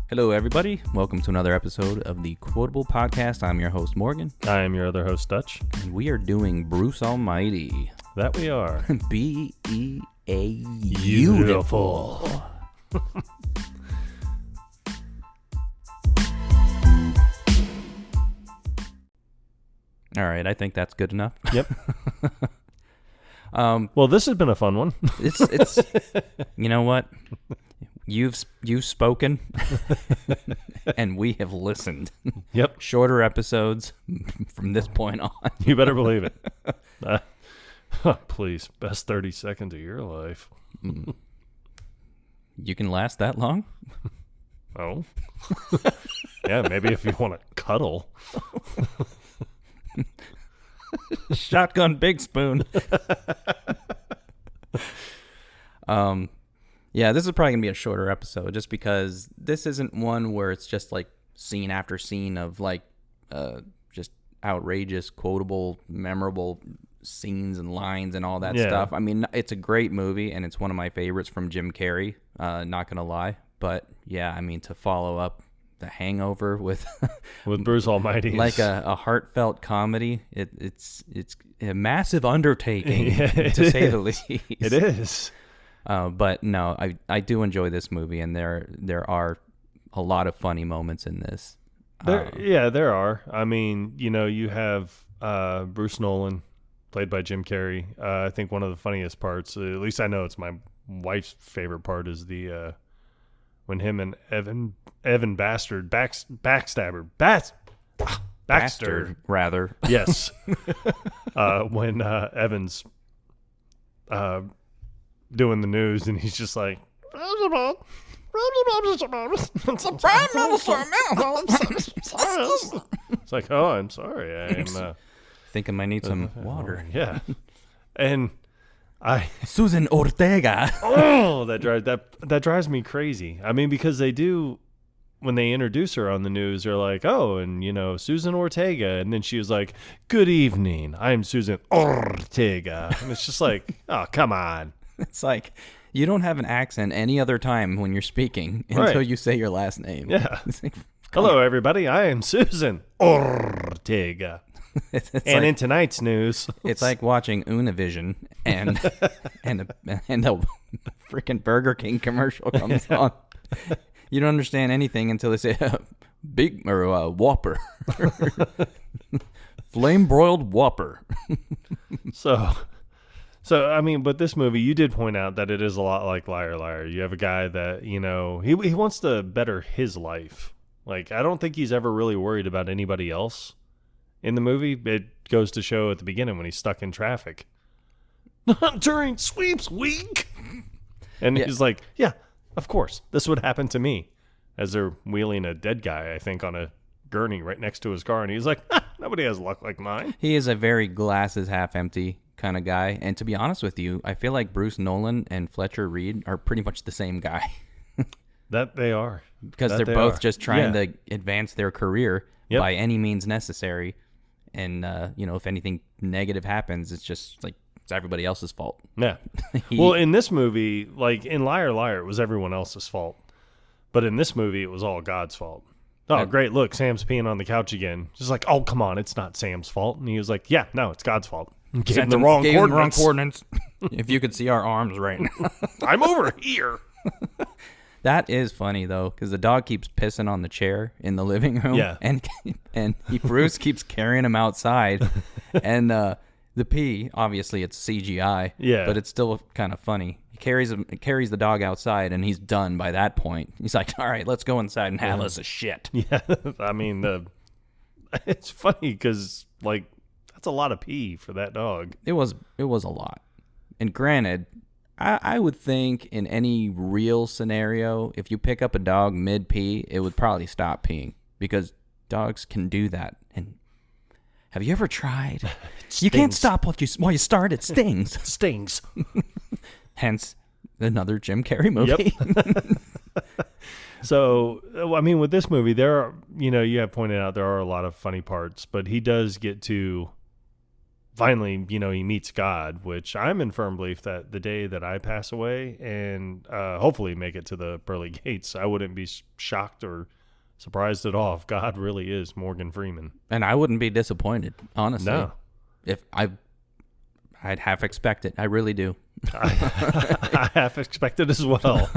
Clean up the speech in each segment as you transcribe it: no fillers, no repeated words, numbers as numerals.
Hello, everybody. Welcome to another episode of the Quotable Podcast. I'm your host, Morgan. I am your other host, Dutch. And we are doing Bruce Almighty. That we are. B-E-A Beautiful. All right, I think that's good enough. Yep. Well, this has been a fun one. It's you know what? You've spoken, and we have listened. Yep. Shorter episodes from this point on. You better believe it. Please, best 30 seconds of your life. You can last that long? Oh. Yeah, maybe if you want to cuddle. Shotgun big spoon. Yeah, this is probably gonna be a shorter episode just because this isn't one where it's just like scene after scene of like just outrageous, quotable, memorable scenes and lines and all that stuff. I mean, it's a great movie and it's one of my favorites from Jim Carrey, not gonna lie. But yeah, I mean, to follow up The Hangover with Bruce Almighty, like a heartfelt comedy, it's a massive undertaking, to say the least. It is. But no, I do enjoy this movie, and there are a lot of funny moments in this. There are. I mean, you have Bruce Nolan, played by Jim Carrey. I think one of the funniest parts, at least I know it's my wife's favorite part, is the when him and Evan Backstabber rather. Yes. When Evan's doing the news and he's just like, it's like, oh, I'm sorry. I'm think I might need some water. Yeah. And Susan Ortega. Oh, that drives me crazy. I mean, because they do, when they introduce her on the news, they're like, oh, and Susan Ortega, and then she was like, good evening, I'm Susan Ortega, and it's just like, oh, come on. It's like you don't have an accent any other time when you're speaking until you say your last name. Yeah. Like, hello, everybody. I am Susan Ortega. It's and like, in tonight's news, it's like watching Univision and the freaking Burger King commercial comes on. You don't understand anything until they say big or Whopper, flame broiled Whopper. So, I mean, but this movie, you did point out that it is a lot like Liar Liar. You have a guy that, he wants to better his life. Like, I don't think he's ever really worried about anybody else in the movie. It goes to show at the beginning when he's stuck in traffic. During sweeps week. And he's like, yeah, of course, this would happen to me. As they're wheeling a dead guy, I think, on a gurney right next to his car. And he's like, nobody has luck like mine. He is a very glasses half empty kind of guy, and to be honest with you, I feel like Bruce Nolan and Fletcher Reed are pretty much the same guy. That they are, because they're both just trying to advance their career by any means necessary, and if anything negative happens, it's just like it's everybody else's fault. Yeah. Well, in this movie, like in Liar Liar, it was everyone else's fault, but in this movie, it was all God's fault. Oh, great! Look, Sam's peeing on the couch again. Just like, oh, come on, it's not Sam's fault, and he was like, yeah, no, it's God's fault. Gave him the wrong coordinates. If you could see our arms right now. I'm over here. That is funny, though, because the dog keeps pissing on the chair in the living room. Yeah. And Bruce keeps carrying him outside. And the pee, obviously, it's CGI. Yeah. But it's still kind of funny. He carries the dog outside, and he's done by that point. He's like, all right, let's go inside and have us a shit. Yeah. I mean, it's funny because, like, that's a lot of pee for that dog. It was a lot. And granted, I would think in any real scenario, if you pick up a dog mid-pee, it would probably stop peeing because dogs can do that. And have you ever tried? You can't stop while you start. It stings. Stings. Hence, another Jim Carrey movie. Yep. So, I mean, with this movie, there are, you have pointed out there are a lot of funny parts, but he does get to finally, he meets God, which I'm in firm belief that the day that I pass away and hopefully make it to the pearly gates, I wouldn't be shocked or surprised at all if God really is Morgan Freeman. And I wouldn't be disappointed, honestly. No. If I'd half expect it. I really do. I half expect it as well.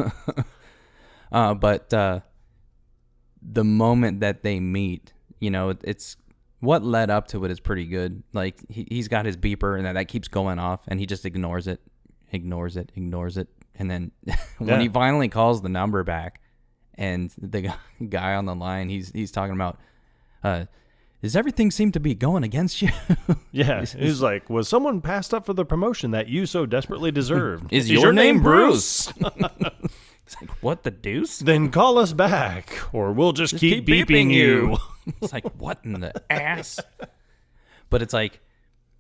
But the moment that they meet, it's what led up to it is pretty good. Like he's got his beeper and that keeps going off, and he just ignores it, and then when he finally calls the number back, and the guy on the line, he's talking about, does everything seem to be going against you? Yeah, he's like, was someone passed up for the promotion that you so desperately deserved? Is your name Bruce? It's like, what the deuce? Then call us back, or we'll just keep beeping you. It's like, what in the ass? But it's like,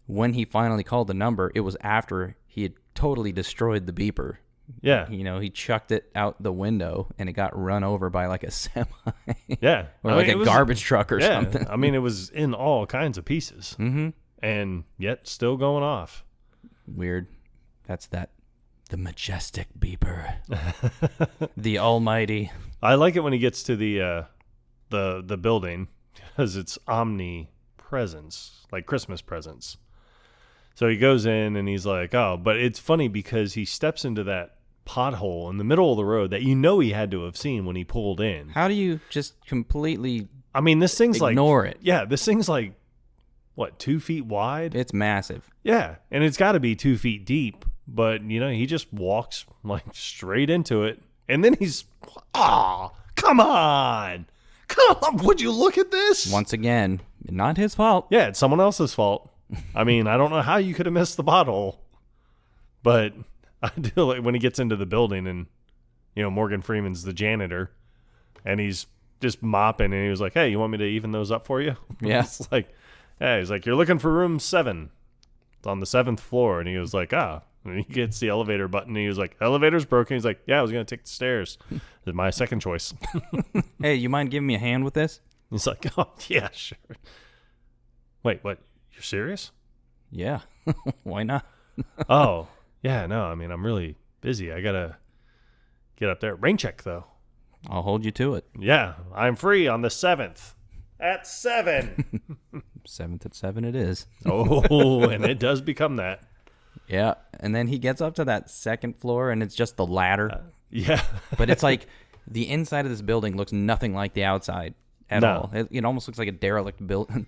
when he finally called the number, it was after he had totally destroyed the beeper. Yeah. He chucked it out the window, and it got run over by like a semi. Yeah. Or like a garbage truck or something. I mean, it was in all kinds of pieces. Mm-hmm. And yet still going off. Weird. That's the majestic beeper. The almighty. I like it when he gets to the building, because it's omnipresence, like Christmas presents. So he goes in and he's like, oh, but it's funny because he steps into that pothole in the middle of the road that he had to have seen when he pulled in. How do you just completely this thing's ignore it? Yeah, this thing's like, what, 2 feet wide? It's massive. Yeah, and it's got to be 2 feet deep, but, he just walks like straight into it. And then he's, come on. Would you look at this? Once again, not his fault. Yeah, it's someone else's fault. I don't know how you could have missed the pothole, but I do like when he gets into the building and, Morgan Freeman's the janitor and he's just mopping and he was like, hey, you want me to even those up for you? Yeah. It's like, yeah, he's like, you're looking for room 7. It's on the 7th floor. And he was like, and he gets the elevator button and he was like, elevator's broken. He's like, yeah, I was going to take the stairs. It's my second choice. Hey, you mind giving me a hand with this? He's like, oh, yeah, sure. Wait, what? You're serious? Yeah. Why not? Oh, yeah, no, I'm really busy. I got to get up there. Rain check, though. I'll hold you to it. Yeah, I'm free on the 7th at 7. 7th at 7 it is. Oh, and it does become that. Yeah, and then he gets up to that second floor, and it's just the ladder. Yeah. But it's like the inside of this building looks nothing like the outside at all. It almost looks like a derelict building.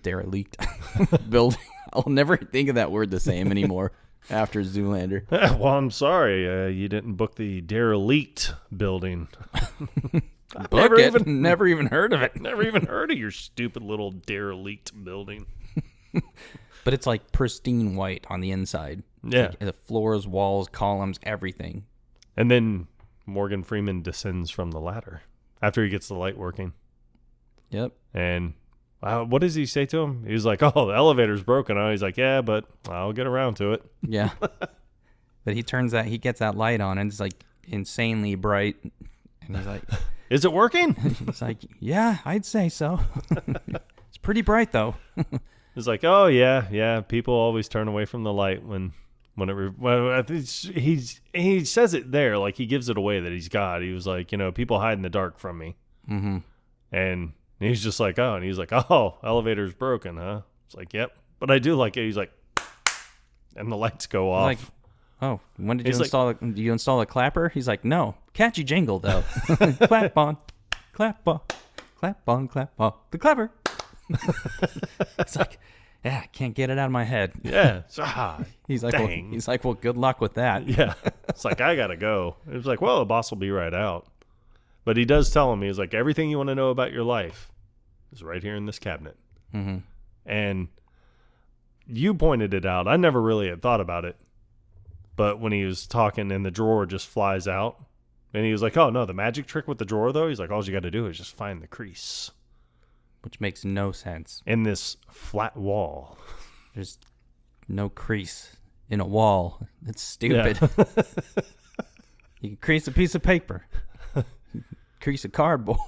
I'll never think of that word the same anymore after Zoolander. Well, I'm sorry. You didn't book the derelict building. Never even heard of it. Never even heard of your stupid little derelict building. But it's like pristine white on the inside. Yeah. Like the floors, walls, columns, everything. And then Morgan Freeman descends from the ladder after he gets the light working. Yep. And what does he say to him? He's like, oh, the elevator's broken. Oh, he's like, yeah, but I'll get around to it. Yeah. But he gets that light on, and it's like insanely bright. And he's like, is it working? He's like, yeah, I'd say so. It's pretty bright, though. He's like, oh, yeah. People always turn away from the light he says it there, like he gives it away that he's God. He was like, people hide in the dark from me. Mm-hmm. And he's just like, oh, and he's like, oh, elevator's broken, huh? It's like, yep. But I do like it. He's like, and the lights go off. Like, oh, when did you install it? Do you install a clapper? He's like, no. Catchy jingle, though. Clap on, clap on, clap on, clap on. The clapper. It's like, yeah, I can't get it out of my head. Yeah. He's like, dang. He's like, well, good luck with that. Yeah. It's like, I got to go. It's like, well, the boss will be right out. But he does tell him, he's like, everything you want to know about your life is right here in this cabinet. Mm-hmm. And you pointed it out. I never really had thought about it. But when he was talking and the drawer just flies out, and he was like, oh, no, the magic trick with the drawer, though, he's like, all you got to do is just find the crease. Which makes no sense. In this flat wall. There's no crease in a wall. It's stupid. Yeah. You can crease a piece of paper. Crease a cardboard.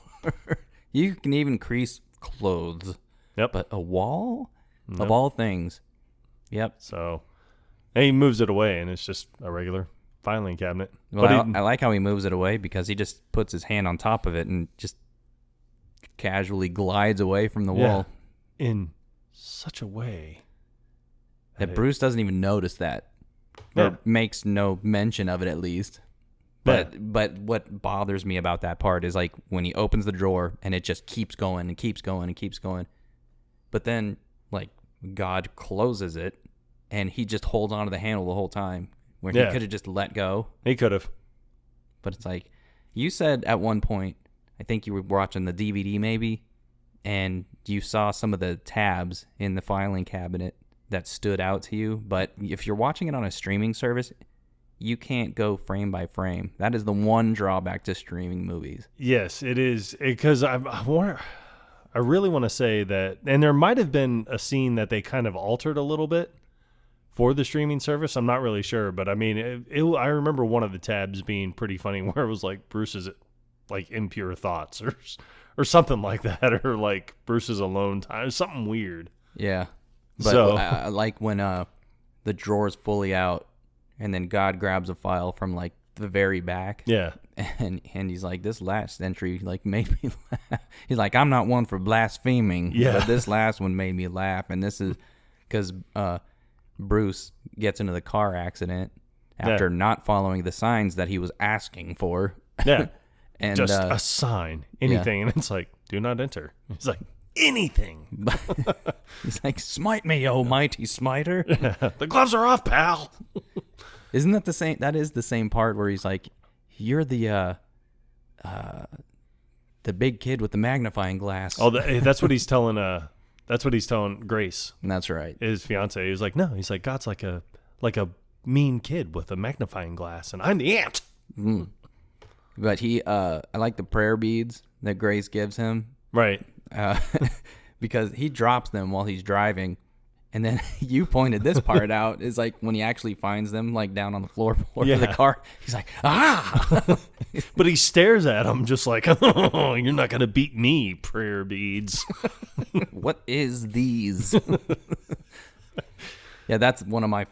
You can even crease clothes. Yep. But a wall? Nope. Of all things. Yep. So, and he moves it away, and it's just a regular filing cabinet. Well, But I like how he moves it away because he just puts his hand on top of it and just casually glides away from the wall. In such a way that Bruce doesn't even notice that. Or makes no mention of it, at least. But what bothers me about that part is like when he opens the drawer and it just keeps going and keeps going and keeps going. But then like God closes it and he just holds onto the handle the whole time, where he could have just let go. He could have. But it's like, you said at one point, I think you were watching the DVD maybe, and you saw some of the tabs in the filing cabinet that stood out to you. But if you're watching it on a streaming service, you can't go frame by frame. That is the one drawback to streaming movies. Yes, it is. Because I really want to say that, and there might have been a scene that they kind of altered a little bit for the streaming service. I'm not really sure, but I mean, I remember one of the tabs being pretty funny, where it was like Bruce's like impure thoughts or something like that, or like Bruce's alone time, something weird. Yeah, but so, I like when the drawer's fully out, and then God grabs a file from like the very back. Yeah, and he's like, this last entry like made me laugh. He's like, I'm not one for blaspheming, but this last one made me laugh, and this is because Bruce gets into the car accident after not following the signs that he was asking for. Yeah. And just a sign, anything. And it's like, do not enter. He's like, anything. He's like, smite me, oh mighty smiter. The gloves are off, pal. Isn't that the same? That is the same part where he's like, you're the big kid with the magnifying glass. Oh, that's what he's telling. That's what he's telling Grace. That's right. His fiance. He's like, no. He's like, God's like a mean kid with a magnifying glass, and I'm the ant. Mm. But I like the prayer beads that Grace gives him. Right. Because he drops them while he's driving. And then you pointed this part out, is like when he actually finds them like down on the floorboard of the car. He's like, ah! But he stares at him just like, oh, you're not going to beat me, prayer beads. What is these? Yeah, that's one of my,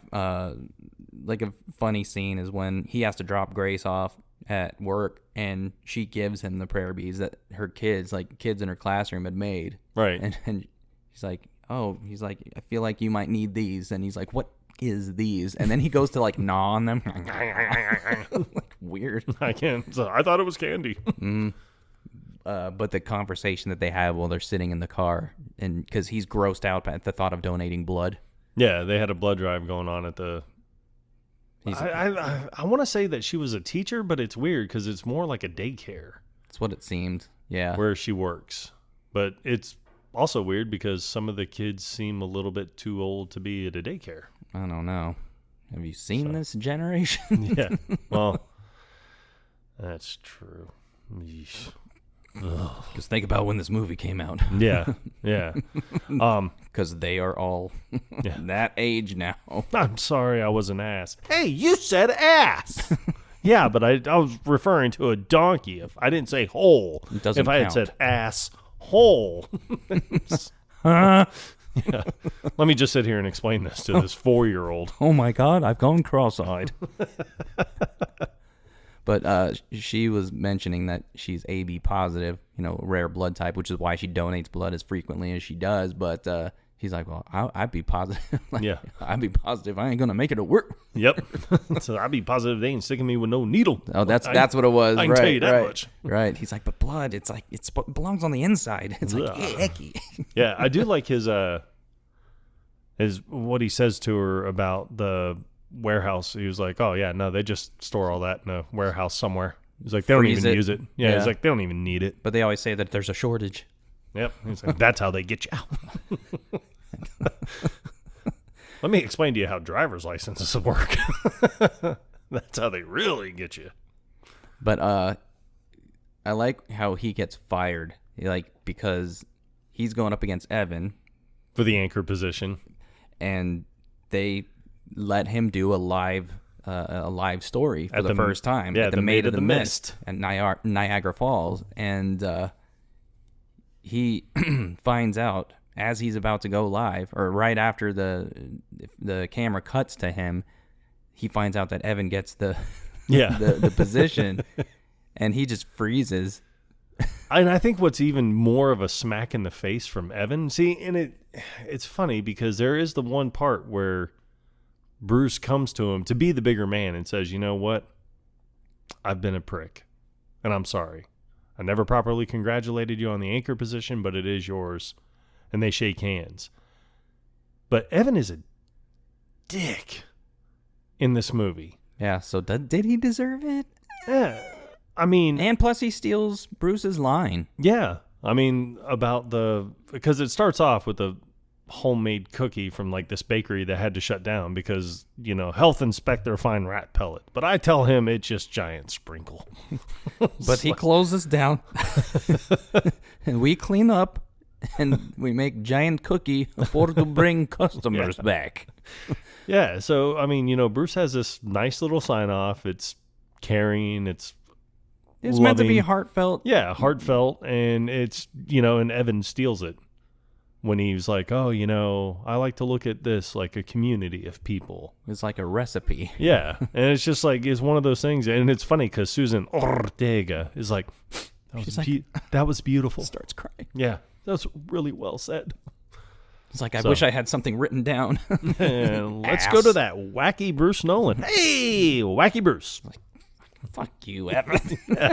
like a funny scene is when he has to drop Grace off at work, and she gives him the prayer beads that her kids in her classroom had made. Right. And he's like, I feel like you might need these. And he's like, what is these? And then he goes to like gnaw on them. Like weird. I can't. So I thought it was candy. But the conversation that they have while they're sitting in the car, and because he's grossed out at the thought of donating blood. Yeah, they had a blood drive going on at the... I want to say that she was a teacher, but it's weird because it's more like a daycare. That's what it seemed, yeah. Where she works. But it's also weird because some of the kids seem a little bit too old to be at a daycare. I don't know. Have you seen this generation? Yeah. Well, that's true. Yeesh. Just think about when this movie came out. Yeah. Because they are all that age now. I'm sorry I was an ass. Hey, you said ass. Yeah, but I was referring to a donkey. If I didn't say hole. It doesn't if I had count. said ass hole. Huh? Yeah. Let me just sit here and explain this to this 4-year-old. Oh my God, I've gone cross-eyed. But she was mentioning that she's AB positive, rare blood type, which is why she donates blood as frequently as she does. But he's like, well, I'd be positive. I'd be positive. I ain't going to make it to work. Yep. So I'd be positive they ain't sticking me with no needle. Oh, that's what it was. I can tell you that much. Right. He's like, but blood, it belongs on the inside. It's like, icky. Yeah, I do like his what he says to her about the warehouse. He was like, oh yeah, no, they just store all that in a warehouse somewhere. He's like, they don't even use it. Yeah, he's like, they don't even need it. But they always say that there's a shortage. Yep. He's like, that's how they get you out. Let me explain to you how driver's licenses work. That's how they really get you. But I like how he gets fired, because he's going up against Evan for the anchor position, and they let him do a live story for the first time at the Maid of the Mist at Niagara Falls, and he finds out as he's about to go live, or right after the camera cuts to him, he finds out that Evan gets the the position, and he just freezes. And I think what's even more of a smack in the face from Evan, see, and it's funny because there is the one part where Bruce comes to him to be the bigger man and says, you know what? I've been a prick, and I'm sorry. I never properly congratulated you on the anchor position, but it is yours. And they shake hands. But Evan is a dick in this movie. Yeah, so did he deserve it? Yeah. I mean... And plus he steals Bruce's line. Yeah. I mean, because it starts off with a homemade cookie from like this bakery that had to shut down because, health inspector find rat pellet. But I tell him it's just giant sprinkle. But he closes down. And we clean up. And we make giant cookie for to bring customers back. Yeah, so, I mean, Bruce has this nice little sign-off. It's caring. It's loving. Meant to be heartfelt. Yeah, heartfelt. And it's, and Evan steals it when he's like, oh, I like to look at this like a community of people. It's like a recipe. Yeah, and it's just like, it's one of those things. And it's funny because Susan Ortega is like, that was beautiful. Starts crying. Yeah. That's really well said. It's like, I wish I had something written down. Let's go to that wacky Bruce Nolan. Hey, wacky Bruce. Like, fuck you, Evan. Yeah.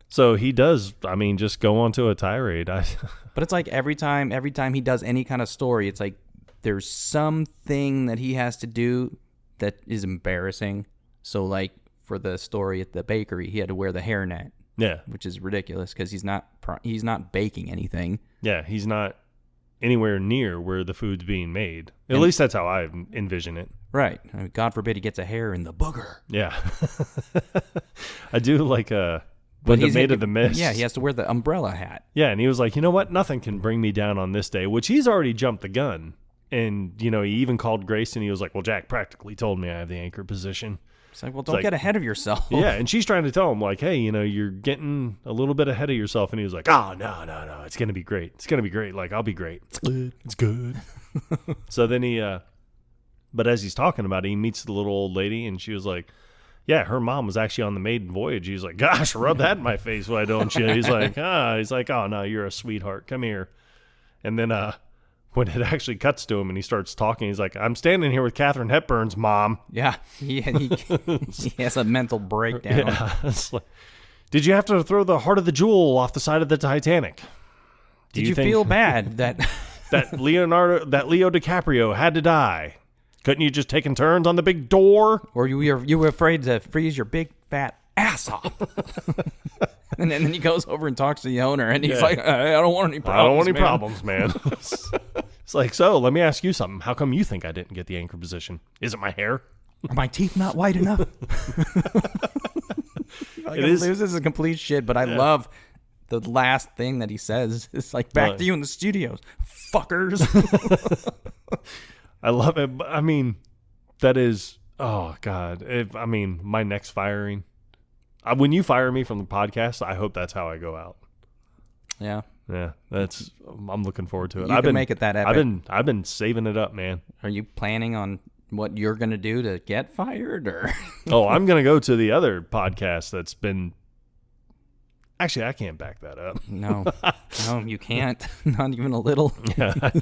So he does, just go onto a tirade. But it's like every time he does any kind of story, it's like there's something that he has to do that is embarrassing. So like for the story at the bakery, he had to wear the hairnet. Yeah, which is ridiculous because he's not baking anything. Yeah, he's not anywhere near where the food's being made. At least that's how I envision it. Right. I mean, God forbid he gets a hair in the booger. Yeah. I do like when they're made of the mist. Yeah, he has to wear the umbrella hat. Yeah, and he was like, you know what? Nothing can bring me down on this day, which he's already jumped the gun. And, he even called Grace and he was like, well, Jack practically told me I have the anchor position. It's like, well, don't get ahead of yourself. Yeah, and she's trying to tell him, like, hey, you're getting a little bit ahead of yourself. And he was like, oh, no, it's going to be great. It's going to be great. Like, I'll be great. It's good. So then but as he's talking about it, he meets the little old lady, and she was like, yeah, her mom was actually on the maiden voyage. He's like, gosh, rub that in my face, why don't you? He's like, oh, no, you're a sweetheart. Come here. And then when it actually cuts to him and he starts talking, he's like, I'm standing here with Katharine Hepburn's mom. Yeah, he has a mental breakdown. Yeah, it's like, did you have to throw the heart of the jewel off the side of the Titanic? Did you feel bad that Leo DiCaprio had to die? Couldn't you just taken turns on the big door? Or you were afraid to freeze your big fat ass off? And then he goes over and talks to the owner, and he's like, I don't want any problems, I don't want any problems, man. It's like, so let me ask you something. How come you think I didn't get the anchor position? Is it my hair? Are my teeth not white enough? This is a complete shit, but I love the last thing that he says. It's like, back to you in the studios, fuckers. I love it. I mean, that is, oh, God. My next firing. When you fire me from the podcast, I hope that's how I go out. Yeah. Yeah, I'm looking forward to it. You can make it that epic. I've been saving it up, man. Are you planning on what you're going to do to get fired, or? Oh, I'm going to go to the other podcast that's been. Actually, I can't back that up. No, you can't. Not even a little. Yeah.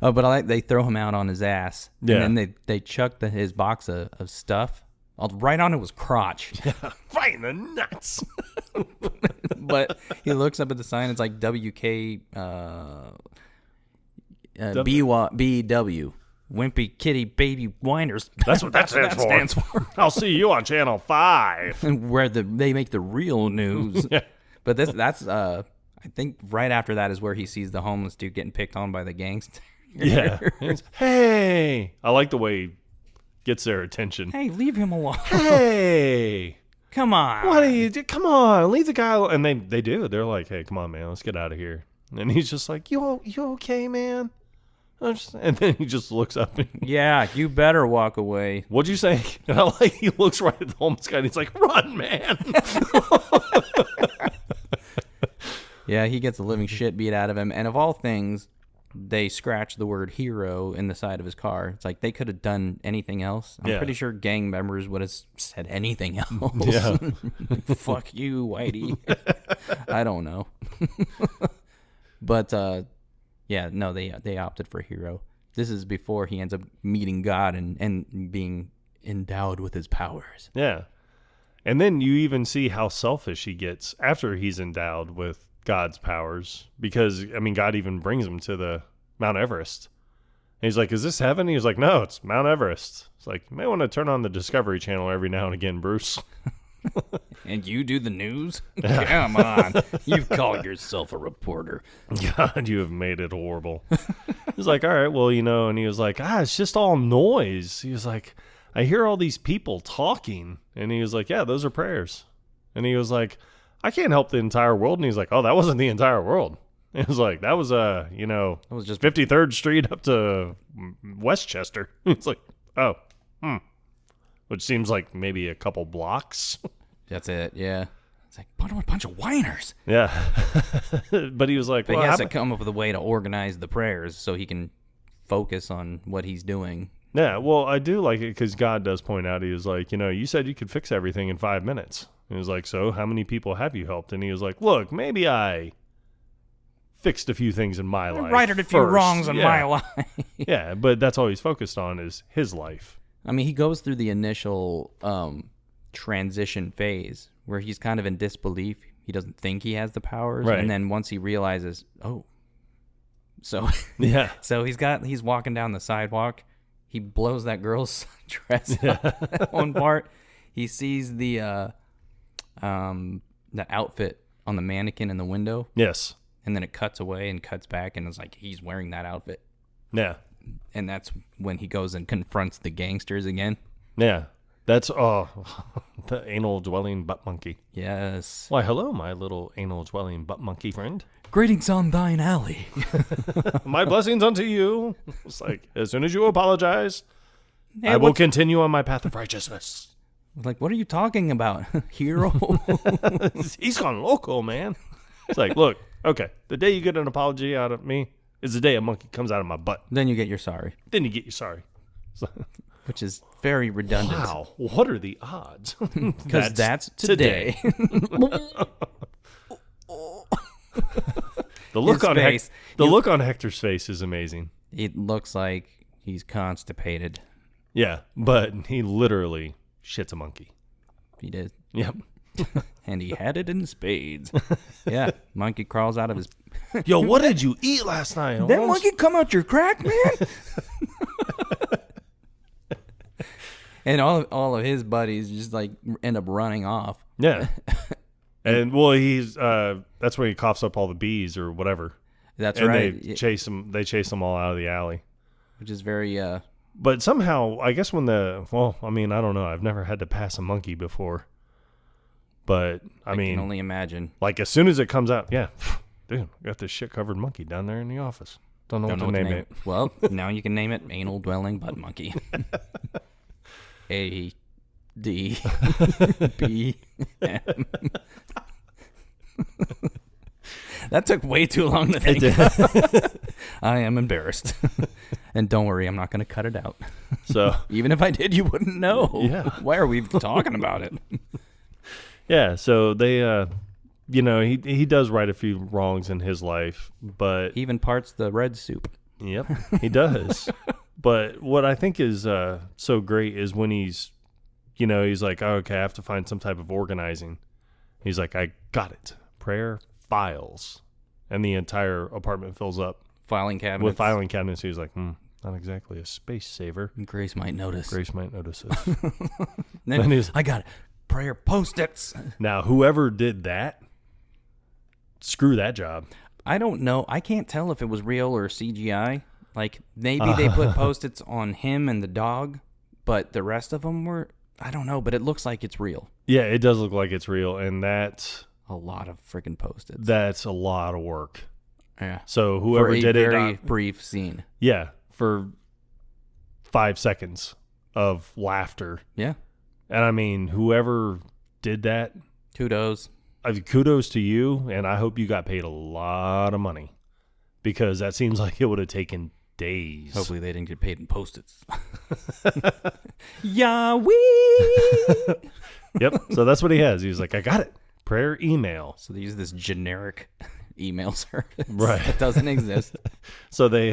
But they throw him out on his ass. Yeah. And then they chuck his box of stuff right onto his crotch. Yeah. Right in the nuts. But he looks up at the sign. It's like WKBW. Wimpy Kitty Baby Whiners. That's what that stands for. I'll see you on Channel 5. Where they make the real news. Yeah. But that's I think right after that is where he sees the homeless dude getting picked on by the gangsters. Yeah. Hey. I like the way he gets their attention. Hey, leave him alone. Hey. Come on. What are you do? Come on. Leave the guy alone. And they do. They're like, hey, come on, man. Let's get out of here. And he's just like, you okay, man? And then he just looks up. Yeah, you better walk away. What'd you say? And I like he looks right at the homeless guy and he's like, run, man. Yeah, he gets the living shit beat out of him. And of all things, they scratch the word hero in the side of his car. It's like they could have done anything else. I'm pretty sure gang members would have said anything else. Yeah. Fuck you, Whitey. I don't know. But, yeah, no, they opted for hero. This is before he ends up meeting God and being endowed with his powers. Yeah. And then you even see how selfish he gets after he's endowed with God's powers, because I mean, God even brings him to the Mount Everest. And he's like, "Is this heaven?" He's like, "No, it's Mount Everest." It's like, you may want to turn on the Discovery Channel every now and again, Bruce. And you do the news? Come on. You've called yourself a reporter. God, you have made it horrible. He's like, "All right, well, and he was like, it's just all noise." He was like, "I hear all these people talking." And he was like, "Yeah, those are prayers." And he was like, "I can't help the entire world." And he's like, "Oh, that wasn't the entire world." It was like, that was, that was just 53rd Street up to Westchester. It's like, oh, which seems like maybe a couple blocks. That's it, yeah. It's like, what a bunch of whiners. Yeah. But he was like, but he has to come up with a way to organize the prayers so he can focus on what he's doing. Yeah, well, I do like it because God does point out, he was like, you said you could fix everything in 5 minutes. He was like, so how many people have you helped? And he was like, look, maybe I fixed a few things in my life. Righted a few wrongs in my life. Yeah, but that's all he's focused on is his life. I mean, he goes through the initial transition phase where he's kind of in disbelief. He doesn't think he has the powers. Right. And then once he realizes, so yeah. So he's walking down the sidewalk. He blows that girl's dress up at one part. He sees the outfit on the mannequin in the window. Yes. And then it cuts away and cuts back, and it's like he's wearing that outfit. Yeah. And that's when he goes and confronts the gangsters again. Yeah. That's, the anal-dwelling butt monkey. Yes. Why, hello, my little anal-dwelling butt monkey friend. Greetings on thine alley. My blessings unto you. It's like, as soon as you apologize, I will continue on my path of righteousness. Like, what are you talking about, hero? He's gone loco, man. It's like, look, okay, the day you get an apology out of me is the day a monkey comes out of my butt. Then you get your sorry. Then you get your sorry. Which is very redundant. Wow, what are the odds? Because that's today. The look on Hector's face is amazing. It looks like he's constipated. Yeah, but he literally shits a monkey. He did. Yep. And he had it in spades. Yeah, monkey crawls out of his... Yo, what did you eat last night? That monkey come out your crack, man? And all of his buddies just like end up running off. Yeah. And well, he's that's when he coughs up all the bees or whatever. That's and right. They chase him. They chase them all out of the alley. Which is very. But somehow, I guess I don't know. I've never had to pass a monkey before. But I can only imagine. Like as soon as it comes out, yeah, dude, got this shit covered monkey down there in the office. Don't know what to name it. Well, now you can name it anal dwelling butt monkey. A D B M. That took way too long to think. I am embarrassed. And don't worry, I'm not going to cut it out. So even if I did, you wouldn't know. Yeah. Why are we talking about it? Yeah, so they he does right a few wrongs in his life, but he even parts the red soup. Yep, he does. But what I think is so great is when he's like, oh, okay, I have to find some type of organizing. He's like, I got it. Prayer files. And the entire apartment fills up. Filing cabinets. With filing cabinets. He's like, not exactly a space saver. Grace might notice. Grace might notice it. Then I got it. Prayer post-its. Now, whoever did that, screw that job. I don't know. I can't tell if it was real or CGI. Like, maybe they put Post-its on him and the dog, but the rest of them were, I don't know, but it looks like it's real. Yeah, it does look like it's real, and that's... a lot of freaking Post-its. That's a lot of work. Yeah. So whoever did it... For a very brief scene. Yeah, for 5 seconds of laughter. Yeah. And I mean, whoever did that... kudos. kudos to you, and I hope you got paid a lot of money because that seems like it would have taken days. Hopefully they didn't get paid in Post-its. Yahweh! Yep. So that's what he has. He's like, I got it. Prayer email. So they use this generic email service. Right. That doesn't exist. So they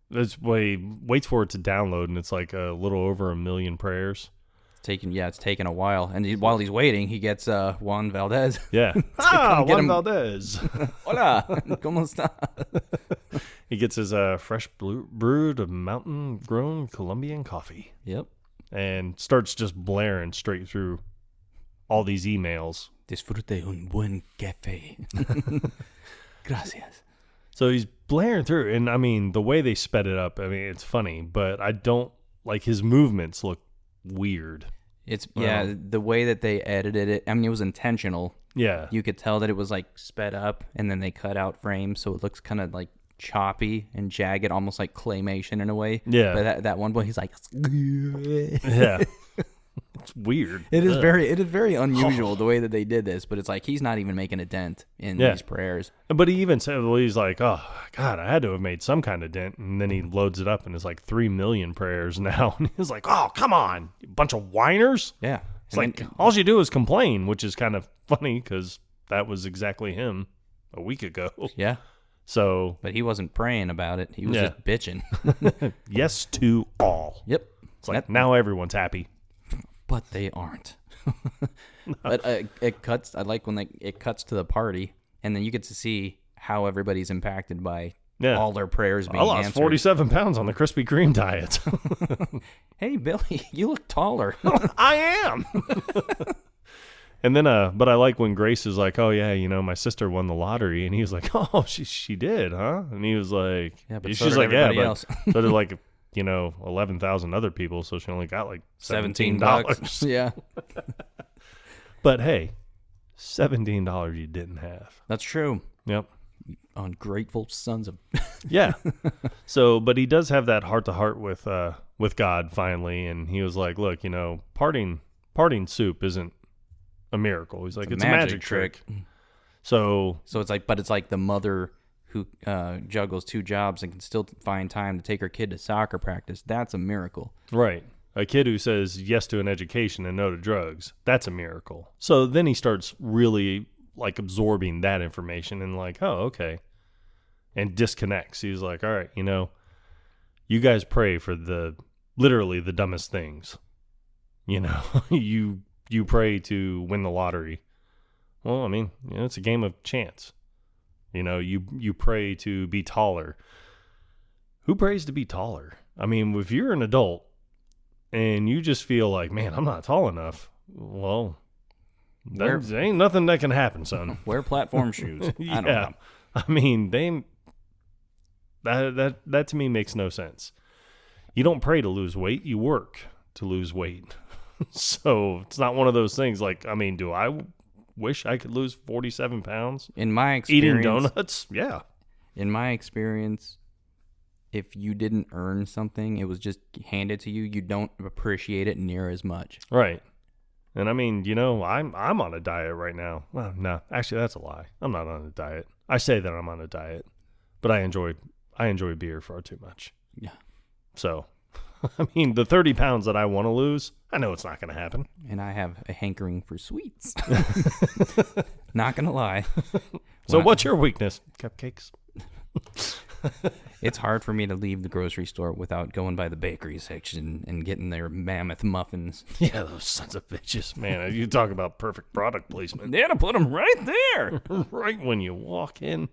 waits for it to download, and it's like a little over 1 million prayers. It's taken a while. And while he's waiting, he gets Juan Valdez. Yeah. Juan Valdez. Hola, ¿cómo está? He gets his fresh brewed mountain-grown Colombian coffee. Yep. And starts just blaring straight through all these emails. Disfrute un buen café. Gracias. So he's blaring through, and I mean, the way they sped it up, I mean, it's funny, but I don't, like, his movements look weird. The way that they edited it, I mean, it was intentional. Yeah. You could tell that it was, like, sped up, and then they cut out frames, so it looks kind of, like, choppy and jagged, almost like claymation in a way. Yeah. But that one point, he's like... Yeah. It's weird. It is very unusual the way that they did this, but it's like he's not even making a dent in these prayers. But he even said, well, he's like, oh, God, I had to have made some kind of dent. And then he loads it up, and it's like 3 million prayers now. And he's like, oh, come on, you bunch of whiners. Yeah. It's like, all you do is complain, which is kind of funny because that was exactly him a week ago. Yeah. So, but he wasn't praying about it. He was just bitching. Yes to all. Yep. It's like, now everyone's happy. But they aren't. But it cuts. I like when it cuts to the party, and then you get to see how everybody's impacted by all their prayers being answered. I lost 47 pounds on the Krispy Kreme diet. Hey, Billy, you look taller. I am. And then, but I like when Grace is like, oh, yeah, my sister won the lottery. And he was like, oh, she did, huh? And he was like, yeah, but she's like, yeah, but else. So did like, 11,000 other people. So she only got like $17. Yeah. But hey, $17 you didn't have. That's true. Yep. Ungrateful sons of. Yeah. So, but he does have that heart to heart with God finally. And he was like, look, parting soup isn't a miracle. He's like, it's a magic trick. So it's like the mother who juggles 2 jobs and can still find time to take her kid to soccer practice. That's a miracle. Right. A kid who says yes to an education and no to drugs. That's a miracle. So then he starts really like absorbing that information and like, oh, okay. And disconnects. He's like, all right, you guys pray for literally the dumbest things. You pray to win the lottery. Well, I mean, it's a game of chance. You pray to be taller. Who prays to be taller? I mean, if you're an adult and you just feel like, man, I'm not tall enough, well, there ain't nothing that can happen, son. Wear platform shoes. Yeah. I don't know. I mean, that to me makes no sense. You don't pray to lose weight. You work to lose weight. So it's not one of those things like, I mean, do I wish I could lose 47 pounds? In my experience, eating donuts? Yeah. In my experience, if you didn't earn something, it was just handed to you, you don't appreciate it near as much. Right. And I mean, I'm on a diet right now. Well, no, actually that's a lie. I'm not on a diet. I say that I'm on a diet, but I enjoy beer far too much. Yeah. So, I mean, the 30 pounds that I want to lose, I know it's not going to happen. And I have a hankering for sweets. Not going to lie. So what's your weakness? Cupcakes. It's hard for me to leave the grocery store without going by the bakery section and getting their mammoth muffins. Yeah, those sons of bitches. Man, you talk about perfect product placement. They had to put them right there. Right when you walk in.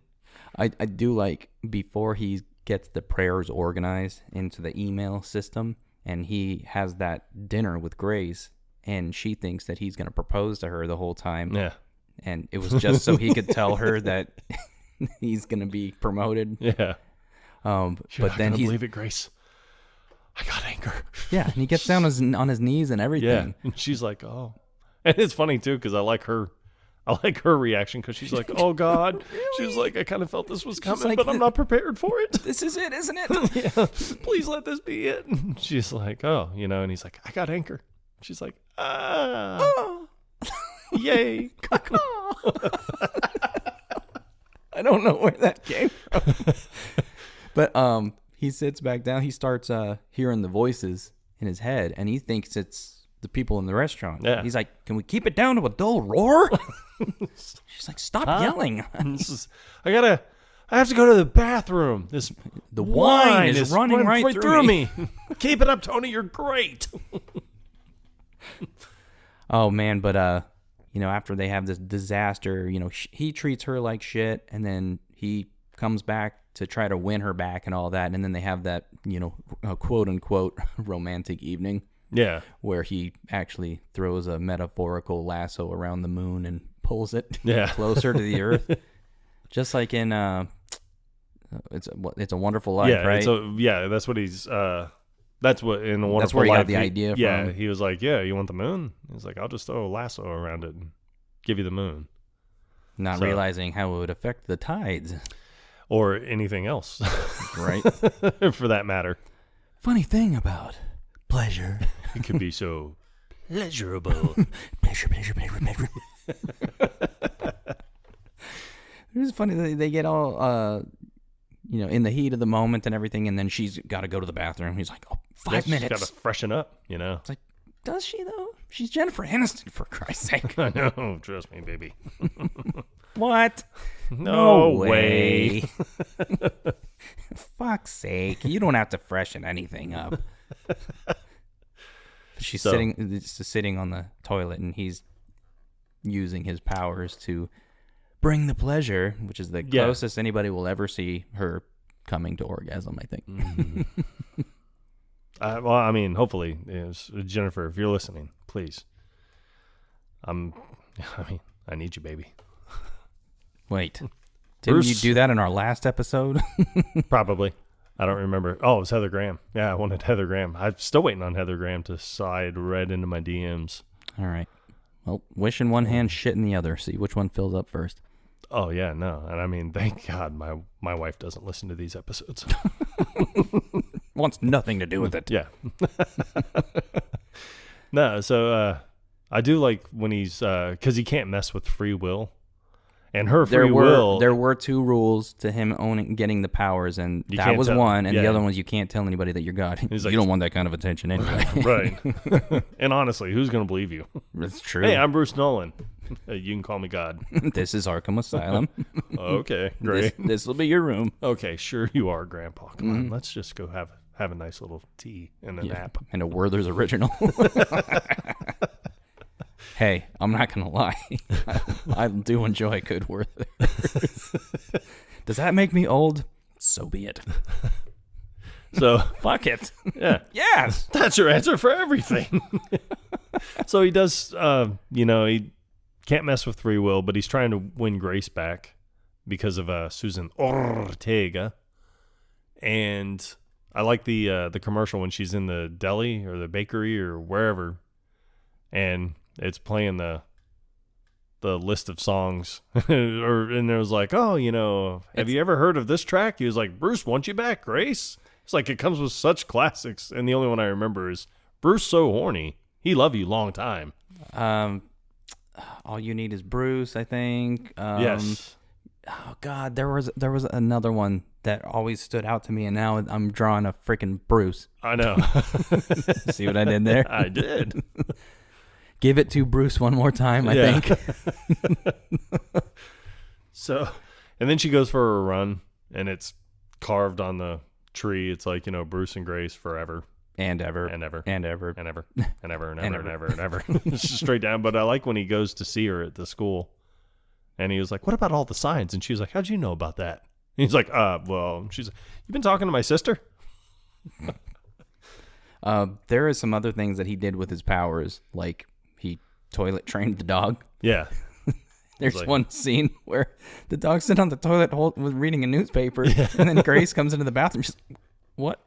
I do like, before he gets the prayers organized into the email system, and he has that dinner with Grace, and she thinks that he's going to propose to her the whole time. Yeah. And it was just so he could tell her that he's going to be promoted. Yeah. But then he's believe it, Grace. I got anger. Yeah, and he gets down on his knees and everything. Yeah, and she's like, "Oh," and it's funny too because I like her reaction because she's like, "Oh God," really? She was like, "I kind of felt this was coming, like, but I'm not prepared for it. This is it, isn't it? Yeah, please let this be it." And she's like, "Oh," and he's like, "I got anger." She's like, "Ah." Oh. Yay. I don't know where that came from. But he sits back down. He starts hearing the voices in his head, and he thinks it's the people in the restaurant. Yeah. He's like, can we keep it down to a dull roar? She's like, stop yelling. I have to go to the bathroom. The wine is running right through me. Keep it up, Tony. You're great. Oh, man. But, after they have this disaster, he treats her like shit, and then he comes back to try to win her back and all that. And then they have that, quote unquote romantic evening. Yeah. Where he actually throws a metaphorical lasso around the moon and pulls it closer to the earth. Just like in It's a Wonderful Life, right? That's what he's that's what in a Wonderful Life. That's where he got the idea from. Yeah, he was like, "Yeah, you want the moon?" He's like, "I'll just throw a lasso around it and give you the moon." Not realizing how it would affect the tides or anything else. Right. For that matter. Funny thing about pleasure. It could be so pleasurable. Pleasure. It's funny that they get all, in the heat of the moment and everything, and then she's got to go to the bathroom. He's like, 5 minutes. She's got to freshen up, It's like, does she, though? She's Jennifer Aniston, for Christ's sake. I know. Trust me, baby. What? No way. Fuck's sake. You don't have to freshen anything up. She's sitting on the toilet, and he's using his powers to bring the pleasure, which is the closest anybody will ever see her coming to orgasm, I think. Mm-hmm. Hopefully, Jennifer, if you're listening, please. I need you, baby. Wait, didn't you do that in our last episode? Probably. I don't remember. Oh, it was Heather Graham. Yeah, I wanted Heather Graham. I'm still waiting on Heather Graham to slide right into my DMs. All right. Well, wish in one hand, shit in the other. See which one fills up first. Oh, yeah, no. And thank God my wife doesn't listen to these episodes. Wants nothing to do with it. Yeah. No, so I do like when he's, because he can't mess with free will. And her free will. There were 2 rules to him getting the powers, and that was one, and the other one was you can't tell anybody that you're God. He's like, you don't want that kind of attention anyway. Right. And honestly, who's going to believe you? That's true. Hey, I'm Bruce Nolan. You can call me God. This is Arkham Asylum. Okay, great. This will be your room. Okay, sure you are, Grandpa. Come on, let's just go have a nice little tea and a nap. And a Werther's original. Hey, I'm not going to lie. I do enjoy good Werther's. Does that make me old? So be it. So fuck it. Yeah. Yes. That's your answer for everything. So he does, he can't mess with free will, but he's trying to win Grace back because of Susan Ortega. And I like the commercial when she's in the deli or the bakery or wherever, and it's playing the list of songs, and it was like, have you ever heard of this track? He was like, Bruce wants you back, Grace. It's like it comes with such classics, and the only one I remember is Bruce So Horny. He love you long time. All You Need Is Bruce, I think. Yes. Oh God, there was another one that always stood out to me, and now I'm drawing a freaking Bruce. I know. See what I did there? I did. Give it to Bruce one more time, I think. So, and then she goes for a run, and it's carved on the tree. It's like, Bruce and Grace forever. And ever. And ever. And ever. And ever. And ever. And ever. And ever. And ever. It's just straight down. But I like when he goes to see her at the school, and he was like, what about all the signs? And she was like, how'd you know about that? And he's like, she's like, you been talking to my sister? There are some other things that he did with his powers, like he toilet trained the dog. Yeah. There's one scene where the dog's sitting on the toilet reading a newspaper, and then Grace comes into the bathroom. She's like, what?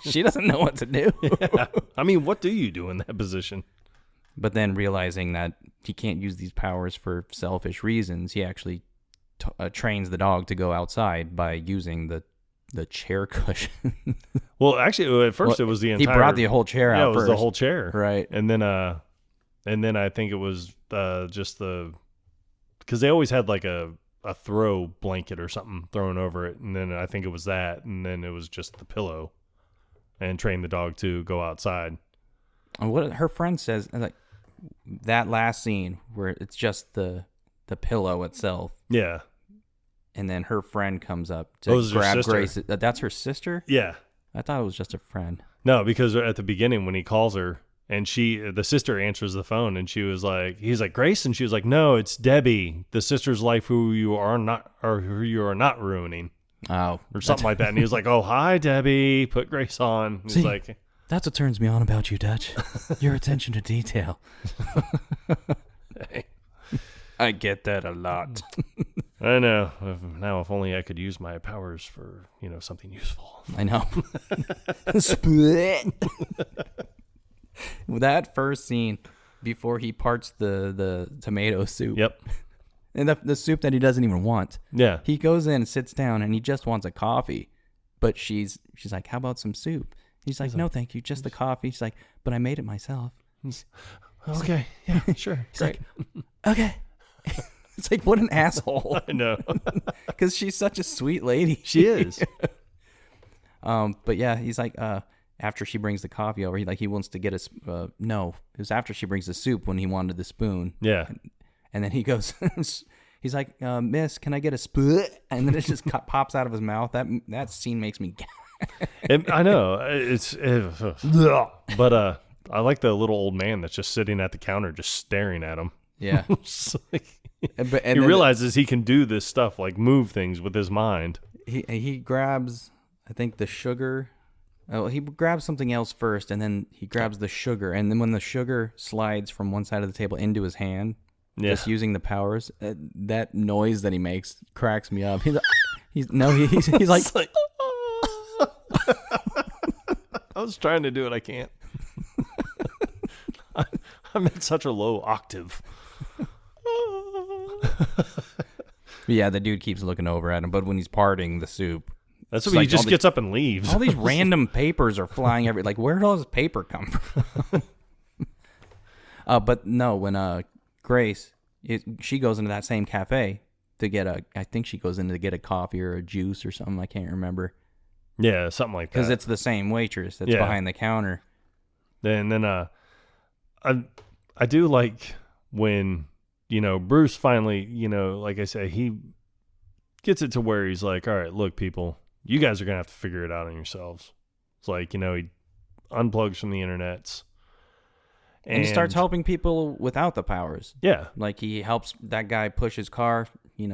She doesn't know what to do. Yeah. I mean, what do you do in that position? But then realizing that he can't use these powers for selfish reasons, he actually trains the dog to go outside by using the chair cushion. Well, actually, at first it was the entire... He brought the whole chair out first. Yeah, it was first. the whole chair. Right. And then And then I think it was just because they always had like a throw blanket or something thrown over it. And then I think it was that. And then it was just the pillow and train the dog to go outside. And what her friend says, like that last scene where it's just the pillow itself. Yeah. And then her friend comes up to grab Grace. That's her sister? Yeah. I thought it was just a friend. No, because at the beginning when he calls her and the sister answers the phone and he's like, Grace? And she was like, no, it's Debbie, the sister's life who you are not ruining. Oh. Or something like that. And he was like, oh, hi, Debbie. Put Grace on. He's like, that's what turns me on about you, Dutch. Your attention to detail. Hey. I get that a lot. I know. Now, if only I could use my powers for, something useful. I know. Split. That first scene before he parts the tomato soup. Yep. And the soup that he doesn't even want. Yeah. He goes in and sits down and he just wants a coffee. But she's like, how about some soup? He's like, no, thank you. Just the coffee. She's like, but I made it myself. Okay. Yeah, sure. He's like, okay. It's like, what an asshole. I know. Because she's such a sweet lady. She is. But yeah, he's like, after she brings the coffee over, he wants to get no, it was after she brings the soup when he wanted the spoon. Yeah. And then he goes, he's like, miss, can I get a spoon? And then it just pops out of his mouth. That scene makes me I know. But I like the little old man that's just sitting at the counter just staring at him. Yeah. He realizes he can do this stuff, like move things with his mind. He grabs, I think, the sugar. Oh, he grabs something else first, and then he grabs the sugar. And then when the sugar slides from one side of the table into his hand, just using the powers, that noise that he makes cracks me up. He's like I was trying to do it. I can't. I'm at such a low octave. Yeah, the dude keeps looking over at him, but when he's parting the soup, that's when he just gets up and leaves. All these random papers are flying everywhere. Like, where did all this paper come from? But no, when Grace, she goes into that same cafe to get I think she goes in to get a coffee or a juice or something. I can't remember. Yeah, something like that. Because it's the same waitress that's behind the counter. Then I do like when, Bruce finally, like I say, he gets it to where he's like, all right, look, people, you guys are going to have to figure it out on yourselves. It's like, he unplugs from the internets. And he starts helping people without the powers. Yeah. Like he helps that guy push his car, he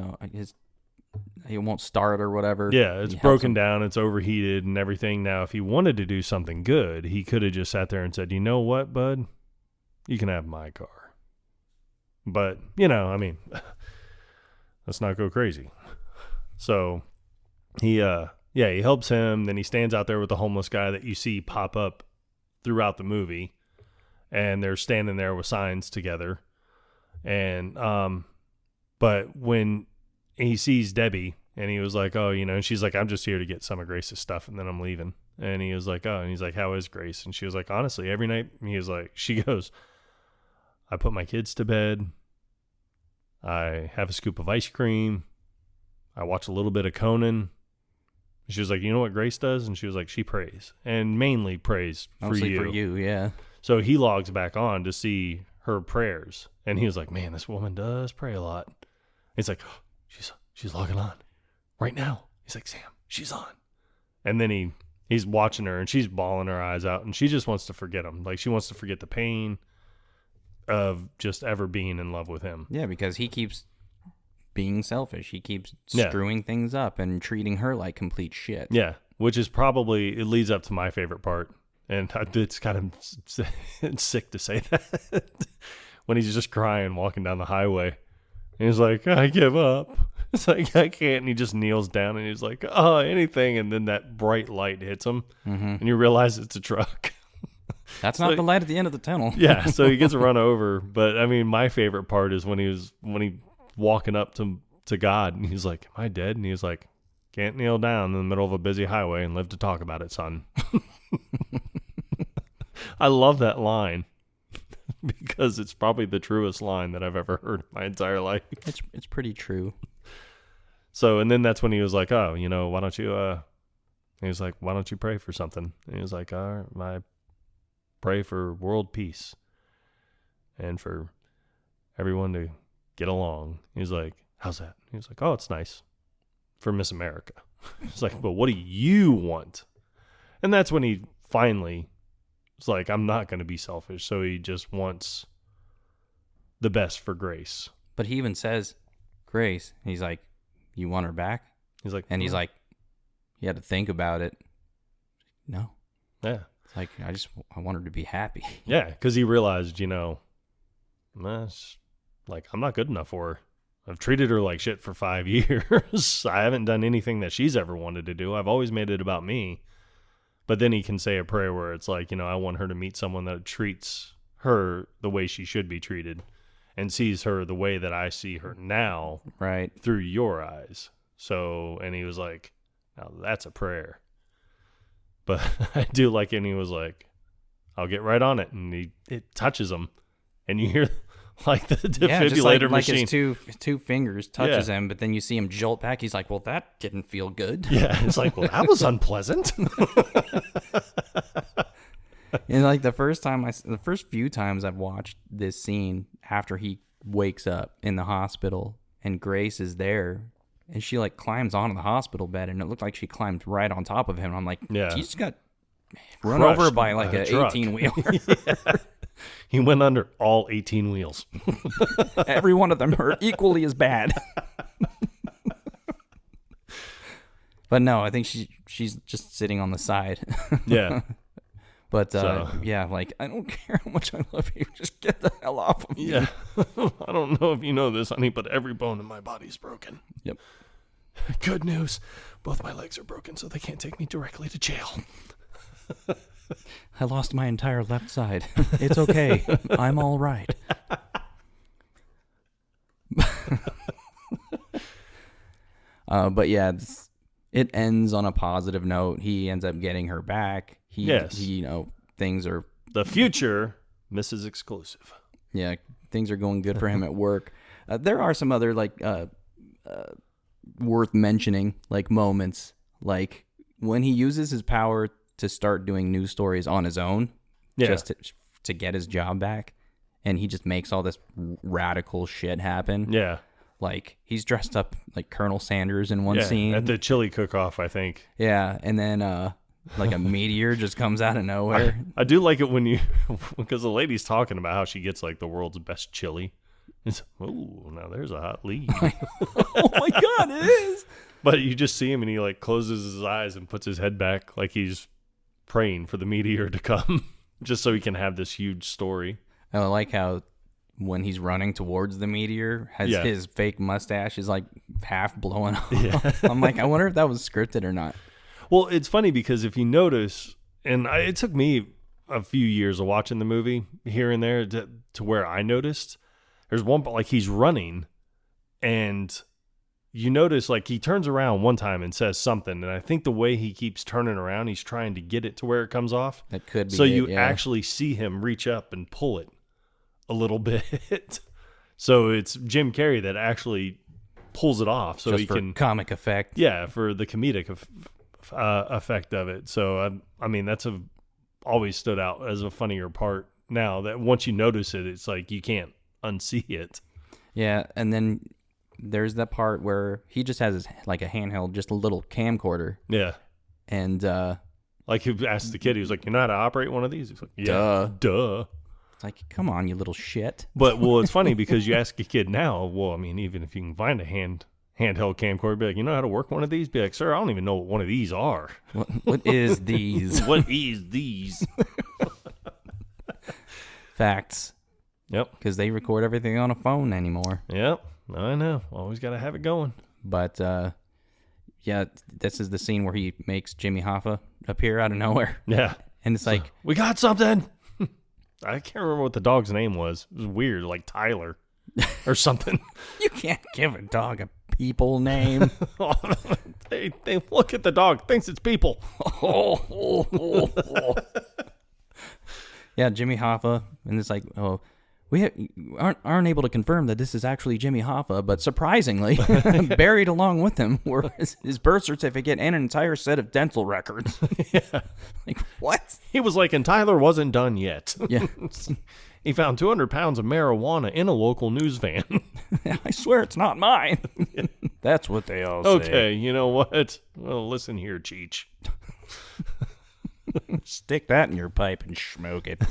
won't start or whatever. Yeah, it's broken down, it's overheated and everything. Now, if he wanted to do something good, he could have just sat there and said, you know what, bud? You can have my car. But, let's not go crazy. So he helps him. Then he stands out there with the homeless guy that you see pop up throughout the movie. And they're standing there with signs together. And, but when he sees Debbie and he was like, oh, and she's like, I'm just here to get some of Grace's stuff and then I'm leaving. And he was like, oh, and he's like, how is Grace? And she was like, honestly, every night, she goes, I put my kids to bed. I have a scoop of ice cream. I watch a little bit of Conan. She was like, you know what Grace does? And she was like, she prays. And mainly prays Mostly for you, yeah. So he logs back on to see her prayers. And he was like, man, this woman does pray a lot. He's like, oh, she's logging on right now. He's like, Sam, she's on. And then he's watching her and she's bawling her eyes out. And she just wants to forget him. Like she wants to forget the pain of just ever being in love with him. Yeah, because he keeps being selfish. He keeps screwing things up and treating her like complete shit. Yeah, which is probably, it leads up to my favorite part. And it's kind of sick to say that. When he's just crying, walking down the highway. And he's like, I give up. It's like, I can't. And he just kneels down and he's like, oh, anything. And then that bright light hits him. Mm-hmm. And you realize it's a truck. That's not the light at the end of the tunnel. Yeah, so he gets run over. But I mean, my favorite part is when he walking up to God and he's like, am I dead? And he was like, can't kneel down in the middle of a busy highway and live to talk about it, son. I love that line because it's probably the truest line that I've ever heard in my entire life. It's pretty true. So, and then that's when he was like, oh, why don't you, he was like, why don't you pray for something? And he was like, all right, I pray for world peace and for everyone to get along. He's like, how's that? He was like, oh, it's nice for Miss America. He's like, but what do you want? And that's when he finally was like, I'm not going to be selfish. So he just wants the best for Grace. But he even says, Grace, he's like, you want her back? He's like, and he's like, he had to think about it. No. Yeah. It's like, I want her to be happy. Yeah. Cause he realized, that's like, I'm not good enough for her. I've treated her like shit for 5 years. I haven't done anything that she's ever wanted to do. I've always made it about me. But then he can say a prayer where it's like, I want her to meet someone that treats her the way she should be treated and sees her the way that I see her now, right, through your eyes. So, and he was like, now that's a prayer. But I do like it, and he was like, I'll get right on it. And it touches him. And you hear like the defibrillator machine. His two fingers touches him, but then you see him jolt back. He's like, well, that didn't feel good. Yeah, it's like, well, that was unpleasant. And like the first few times I've watched this scene after he wakes up in the hospital and Grace is there and she like climbs onto the hospital bed and it looked like she climbed right on top of him. I'm like, she just got run over by like an 18-wheeler. Yeah. He went under all 18 wheels. Every one of them hurt equally as bad. But no, I think she's just sitting on the side. Yeah. But like, I don't care how much I love you. Just get the hell off of me. Yeah. I don't know if you know this, honey, but every bone in my body's broken. Yep. Good news. Both my legs are broken, so they can't take me directly to jail. I lost my entire left side. It's okay. I'm all right. But yeah, it ends on a positive note. He ends up getting her back. Things are... The future, Mrs. Exclusive. Yeah, things are going good for him at work. There are some other, worth mentioning, moments. Like, when he uses his power to start doing news stories on his own, just to get his job back, and he just makes all this radical shit happen. Yeah. Like, he's dressed up like Colonel Sanders in one scene. At the chili cook-off, I think. Yeah, and then... like a meteor just comes out of nowhere. I do like it when because the lady's talking about how she gets like the world's best chili. It's, oh, now there's a hot lead. Oh my God, it is. But you just see him and he like closes his eyes and puts his head back like he's praying for the meteor to come just so he can have this huge story. I like how when he's running towards the meteor, his fake mustache is like half blowing off. Yeah. I'm like, I wonder if that was scripted or not. Well, it's funny because if you notice, and it took me a few years of watching the movie here and there to where I noticed, there's one, like he's running and you notice like he turns around one time and says something. And I think the way he keeps turning around, he's trying to get it to where it comes off. That could be. So you actually see him reach up and pull it a little bit. So it's Jim Carrey that actually pulls it off. So just he for can comic effect. Yeah. For the comedic effect of it. So I mean that's always stood out as a funnier part. Now that once you notice it, it's like you can't unsee it. Yeah, and then there's that part where he just has his like a handheld, just a little camcorder. Yeah, and like he asked the kid, he was like, "You know how to operate one of these?" He's like, "Yeah, duh." It's like, come on, you little shit. But it's funny because you ask a kid now. Well, I mean, even if you can find a handheld camcorder, be like, you know how to work one of these? Be like, sir, I don't even know what one of these are. What is these? What is these? Facts. Yep. Because they record everything on a phone anymore. Yep. I know. Always got to have it going. But, yeah, this is the scene where he makes Jimmy Hoffa appear out of nowhere. Yeah. And it's like, we got something. I can't remember what the dog's name was. It was weird, like Tyler or something. You can't give a dog a people name. They look at the dog, thinks it's people. Yeah, Jimmy Hoffa, and it's like, oh, We aren't able to confirm that this is actually Jimmy Hoffa, but surprisingly, buried along with him were his birth certificate and an entire set of dental records. Yeah. Like, what? He was like, and Tyler wasn't done yet. Yeah. He found 200 pounds of marijuana in a local news van. I swear it's not mine. That's what they all say. Okay, you know what? Well, listen here, Cheech. Stick that in your pipe and smoke it.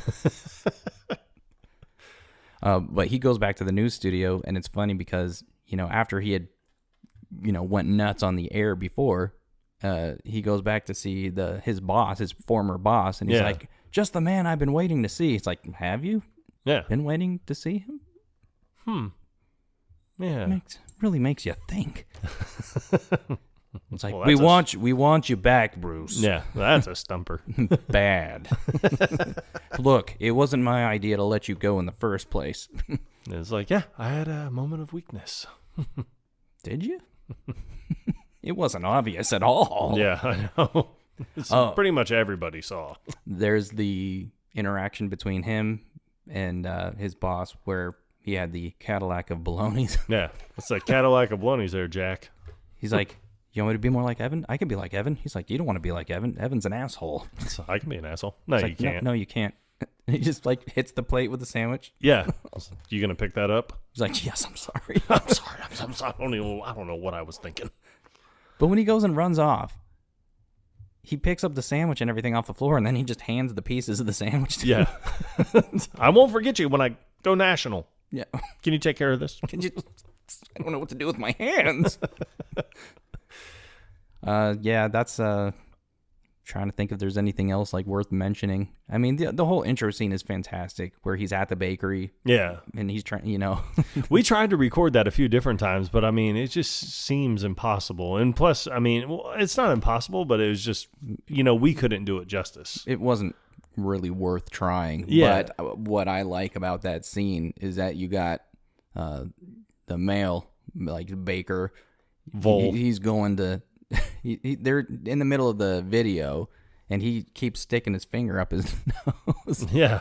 But he goes back to the news studio, and it's funny because, after he had, went nuts on the air before, he goes back to see his boss, his former boss, and he's like, just the man I've been waiting to see. It's like, have you? Yeah. Been waiting to see him? Yeah. Really makes you think. It's like, Well, we want you back, Bruce. Yeah, that's a stumper. Bad. Look, it wasn't my idea to let you go in the first place. It's like, yeah, I had a moment of weakness. Did you? It wasn't obvious at all. Yeah, I know. It's pretty much everybody saw. There's the interaction between him and his boss where he had the Cadillac of balonies. Yeah, it's a Cadillac of balonies there, Jack. He's like, you want me to be more like Evan? I can be like Evan. He's like, you don't want to be like Evan. Evan's an asshole. So I can be an asshole. No, He's you like, can't. No, you can't. He just hits the plate with the sandwich. Yeah. You going to pick that up? He's like, yes, I'm sorry. I'm sorry. I'm sorry. I don't know what I was thinking. But when he goes and runs off, he picks up the sandwich and everything off the floor, and then he just hands the pieces of the sandwich to him. I won't forget you when I go national. Yeah. Can you take care of this? I don't know what to do with my hands. Yeah, that's trying to think if there's anything else worth mentioning. I mean, the whole intro scene is fantastic, where he's at the bakery. Yeah, and he's trying. We tried to record that a few different times, but I mean, it just seems impossible. And plus, I mean, it's not impossible, but it was just, we couldn't do it justice. It wasn't really worth trying. Yeah. But what I like about that scene is that you got the male, baker. Vol. He's going to. They're in the middle of the video, and he keeps sticking his finger up his nose. Yeah.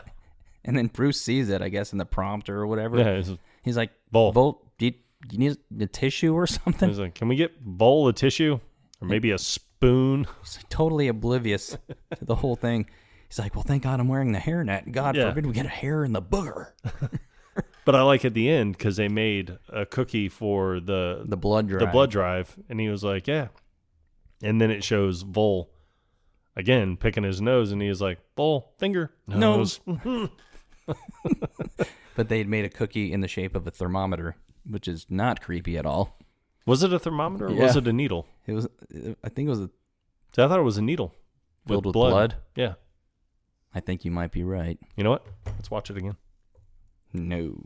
And then Bruce sees it, I guess, in the prompter or whatever. Yeah. He's like, Vol, do you need a tissue or something? He's like, can we get Vol a tissue? Or maybe a spoon? He's totally oblivious to the whole thing. He's like, well, thank God I'm wearing the hairnet. God forbid we get a hair in the booger. But I like at the end, because they made a cookie for the blood drive. The blood drive. And he was like, yeah. And then it shows Vol again picking his nose, and he was like, Vol, finger, nose. But they had made a cookie in the shape of a thermometer, which is not creepy at all. Was it a thermometer or was it a needle? It was. I think it was I thought it was a needle filled with blood. Yeah. I think you might be right. You know what? Let's watch it again. No.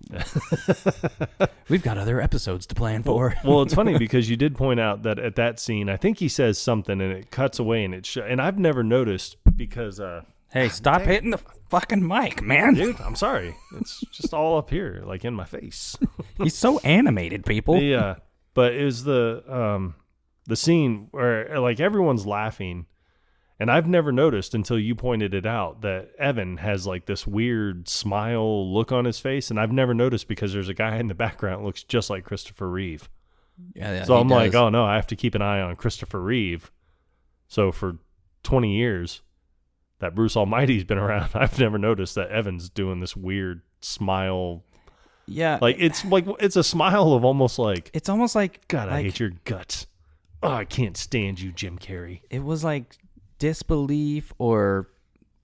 We've got other episodes to plan for. Well, it's funny because you did point out that at that scene, I think he says something and it cuts away and and I've never noticed because hey, stop hitting the fucking mic, man. Dude, I'm sorry. It's just all up here, in my face. He's so animated, people. Yeah. But it was the scene where everyone's laughing. And I've never noticed until you pointed it out that Evan has this weird smile look on his face. And I've never noticed because there's a guy in the background that looks just like Christopher Reeve. Yeah, so I'm like, oh no, I have to keep an eye on Christopher Reeve. So for 20 years that Bruce Almighty's been around, I've never noticed that Evan's doing this weird smile. Yeah. It's a smile of almost it's almost like, God, I hate your guts. Oh, I can't stand you, Jim Carrey. It was disbelief or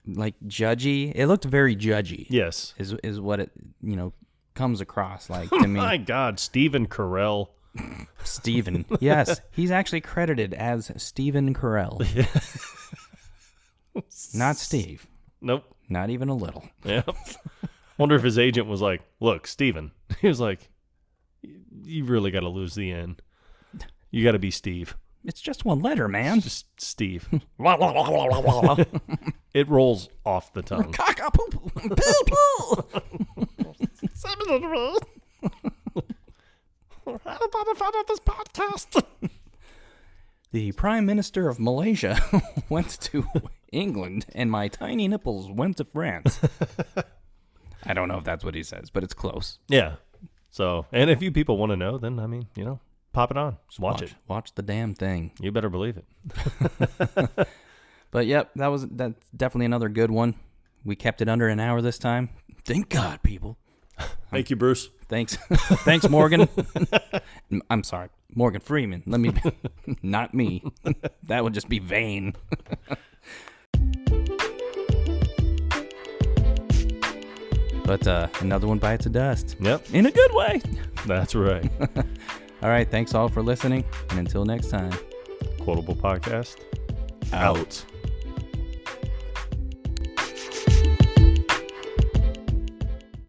judgy. It looked very judgy. Yes. Is what it, comes across to me. My God, Stephen Carell. Stephen. Yes, he's actually credited as Stephen Carell. Not Steve. Nope. Not even a little. Yep. Wonder if his agent was like, look, Stephen. He was like, you really got to lose the N. You got to be Steve. It's just one letter, man. It's just Steve. It rolls off the tongue. How about I found out this podcast? The Prime Minister of Malaysia went to England, and my tiny nipples went to France. I don't don't know if that's what he says, but it's close. Yeah. So, and if you people want to know, then, I mean, pop it on. Just watch it. Watch the damn thing. You better believe it. But, yep, that's definitely another good one. We kept it under an hour this time. Thank God, people. Thank you, Bruce. Thanks. Thanks, Morgan. I'm sorry. Morgan Freeman. Not me. That would just be vain. But another one bites the dust. Yep. In a good way. That's right. All right. Thanks all for listening. And until next time. Quotable Podcast. Out.